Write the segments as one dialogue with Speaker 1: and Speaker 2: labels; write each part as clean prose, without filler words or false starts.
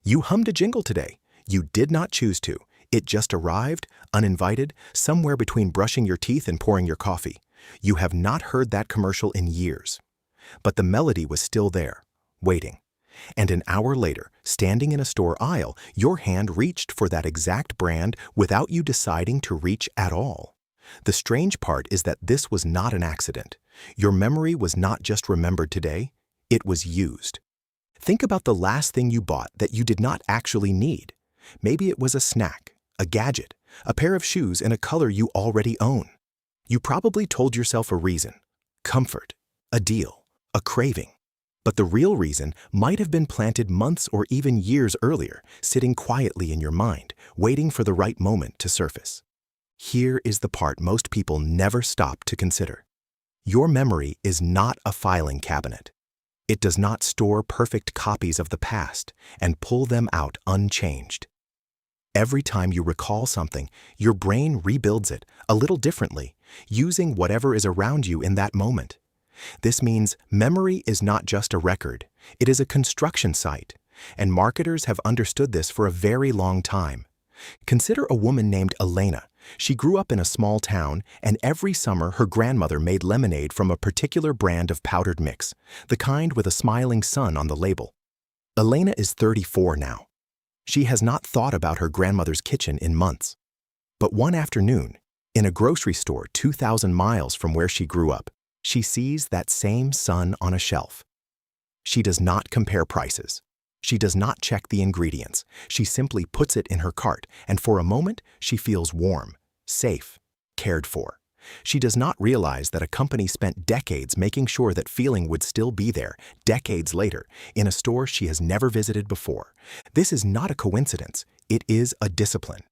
Speaker 1: You hummed a jingle today. You did not choose to. It just arrived, uninvited, somewhere between brushing your teeth and pouring your coffee. You have not heard that commercial in years. But the melody was still there, waiting. And an hour later, standing in a store aisle, your hand reached for that exact brand without you deciding to reach at all. The strange part is that this was not an accident. Your memory was not just remembered today, it was used. Think about the last thing you bought that you did not actually need. Maybe it was a snack, a gadget, a pair of shoes in a color you already own. You probably told yourself a reason, comfort, a deal, a craving. But the real reason might have been planted months or even years earlier, sitting quietly in your mind, waiting for the right moment to surface. Here is the part most people never stop to consider. Your memory is not a filing cabinet. It does not store perfect copies of the past and pull them out unchanged. Every time you recall something, your brain rebuilds it a little differently, using whatever is around you in that moment. This means memory is not just a record, it is a construction site, and marketers have understood this for a very long time. Consider a woman named Elena. She grew up in a small town, and every summer her grandmother made lemonade from a particular brand of powdered mix, the kind with a smiling sun on the label. Elena is 34 now. She has not thought about her grandmother's kitchen in months. But one afternoon, in a grocery store 2,000 miles from where she grew up, she sees that same sun on a shelf. She does not compare prices. She does not check the ingredients. She simply puts it in her cart, and for a moment, she feels warm, safe, cared for. She does not realize that a company spent decades making sure that feeling would still be there, decades later, in a store she has never visited before. This is not a coincidence. It is a discipline.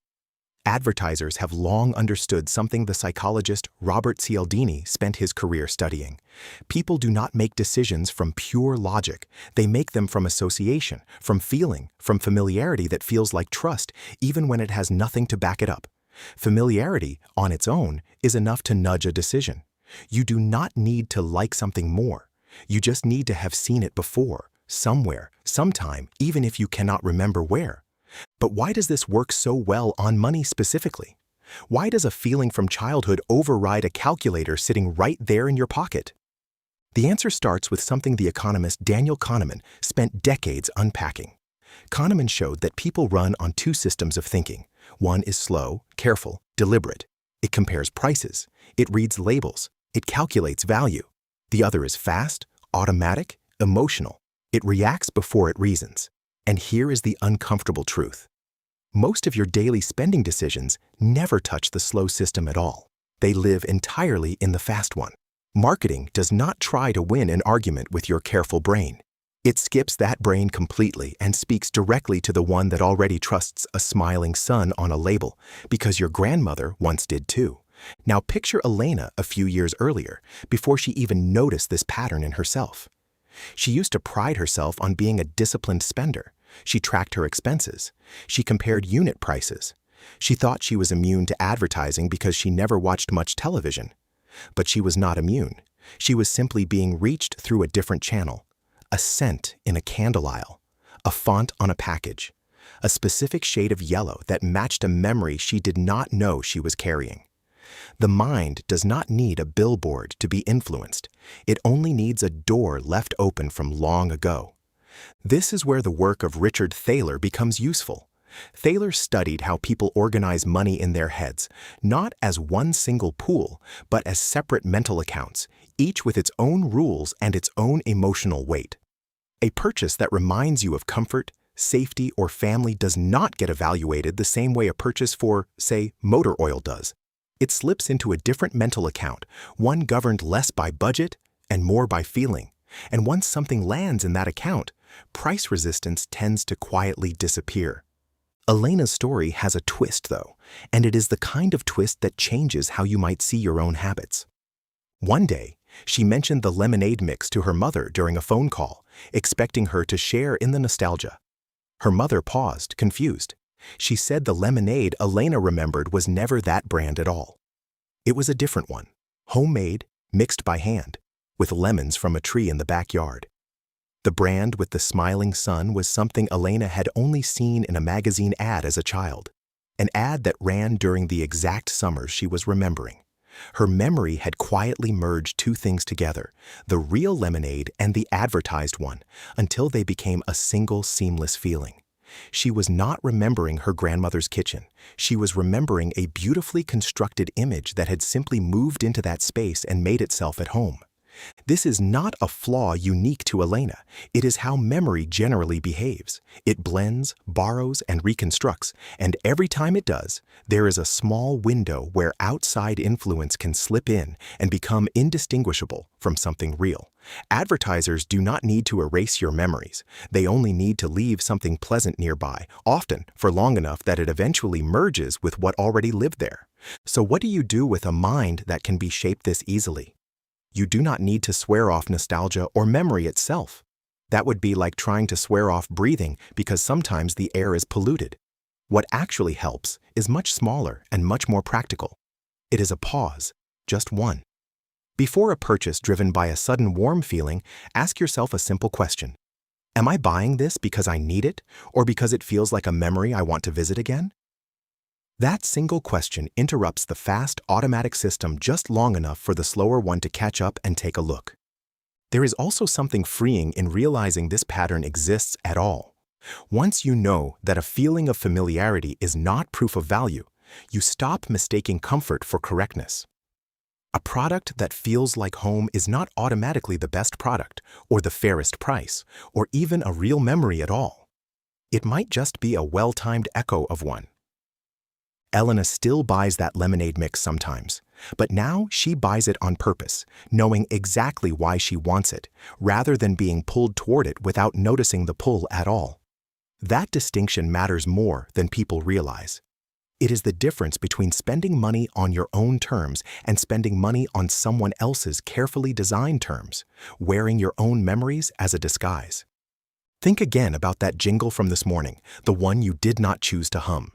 Speaker 1: Advertisers have long understood something the psychologist Robert Cialdini spent his career studying. People do not make decisions from pure logic. They make them from association, from feeling, from familiarity that feels like trust, even when it has nothing to back it up. Familiarity, on its own, is enough to nudge a decision. You do not need to like something more. You just need to have seen it before, somewhere, sometime, even if you cannot remember where. But why does this work so well on money specifically? Why does a feeling from childhood override a calculator sitting right there in your pocket? The answer starts with something the economist Daniel Kahneman spent decades unpacking. Kahneman showed that people run on two systems of thinking. One is slow, careful, deliberate. It compares prices. It reads labels. It calculates value. The other is fast, automatic, emotional. It reacts before it reasons. And here is the uncomfortable truth. Most of your daily spending decisions never touch the slow system at all. They live entirely in the fast one. Marketing does not try to win an argument with your careful brain. It skips that brain completely and speaks directly to the one that already trusts a smiling sun on a label, because your grandmother once did too. Now picture Elena a few years earlier, before she even noticed this pattern in herself. She used to pride herself on being a disciplined spender. She tracked her expenses. She compared unit prices. She thought she was immune to advertising because she never watched much television. But she was not immune. She was simply being reached through a different channel. A scent in a candle aisle. A font on a package. A specific shade of yellow that matched a memory she did not know she was carrying. The mind does not need a billboard to be influenced. It only needs a door left open from long ago. This is where the work of Richard Thaler becomes useful. Thaler studied how people organize money in their heads, not as one single pool, but as separate mental accounts, each with its own rules and its own emotional weight. A purchase that reminds you of comfort, safety, or family does not get evaluated the same way a purchase for, say, motor oil does. It slips into a different mental account, one governed less by budget and more by feeling. And once something lands in that account, price resistance tends to quietly disappear. Elena's story has a twist, though, and it is the kind of twist that changes how you might see your own habits. One day, she mentioned the lemonade mix to her mother during a phone call, expecting her to share in the nostalgia. Her mother paused, confused. She said the lemonade Elena remembered was never that brand at all. It was a different one, homemade, mixed by hand, with lemons from a tree in the backyard. The brand with the smiling sun was something Elena had only seen in a magazine ad as a child, an ad that ran during the exact summers she was remembering. Her memory had quietly merged two things together, the real lemonade and the advertised one, until they became a single seamless feeling. She was not remembering her grandmother's kitchen. She was remembering a beautifully constructed image that had simply moved into that space and made itself at home. This is not a flaw unique to Elena. It is how memory generally behaves. It blends, borrows, and reconstructs, and every time it does, there is a small window where outside influence can slip in and become indistinguishable from something real. Advertisers do not need to erase your memories. They only need to leave something pleasant nearby, often for long enough that it eventually merges with what already lived there. So what do you do with a mind that can be shaped this easily? You do not need to swear off nostalgia or memory itself. That would be like trying to swear off breathing because sometimes the air is polluted. What actually helps is much smaller and much more practical. It is a pause, just one. Before a purchase driven by a sudden warm feeling, ask yourself a simple question. Am I buying this because I need it or because it feels like a memory I want to visit again? That single question interrupts the fast, automatic system just long enough for the slower one to catch up and take a look. There is also something freeing in realizing this pattern exists at all. Once you know that a feeling of familiarity is not proof of value, you stop mistaking comfort for correctness. A product that feels like home is not automatically the best product, or the fairest price, or even a real memory at all. It might just be a well-timed echo of one. Elena still buys that lemonade mix sometimes, but now she buys it on purpose, knowing exactly why she wants it, rather than being pulled toward it without noticing the pull at all. That distinction matters more than people realize. It is the difference between spending money on your own terms and spending money on someone else's carefully designed terms, wearing your own memories as a disguise. Think again about that jingle from this morning, the one you did not choose to hum.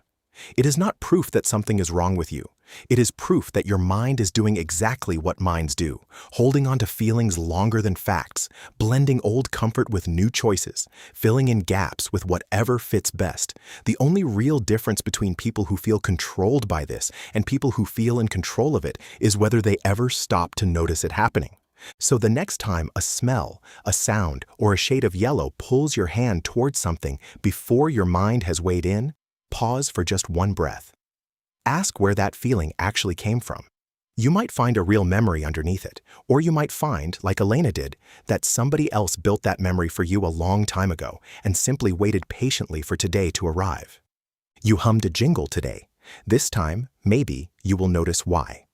Speaker 1: It is not proof that something is wrong with you. It is proof that your mind is doing exactly what minds do, holding on to feelings longer than facts, blending old comfort with new choices, filling in gaps with whatever fits best. The only real difference between people who feel controlled by this and people who feel in control of it is whether they ever stop to notice it happening. So the next time a smell, a sound, or a shade of yellow pulls your hand towards something before your mind has weighed in, pause for just one breath. Ask where that feeling actually came from. You might find a real memory underneath it, or you might find, like Elena did, that somebody else built that memory for you a long time ago and simply waited patiently for today to arrive. You hummed a jingle today. This time, maybe you will notice why.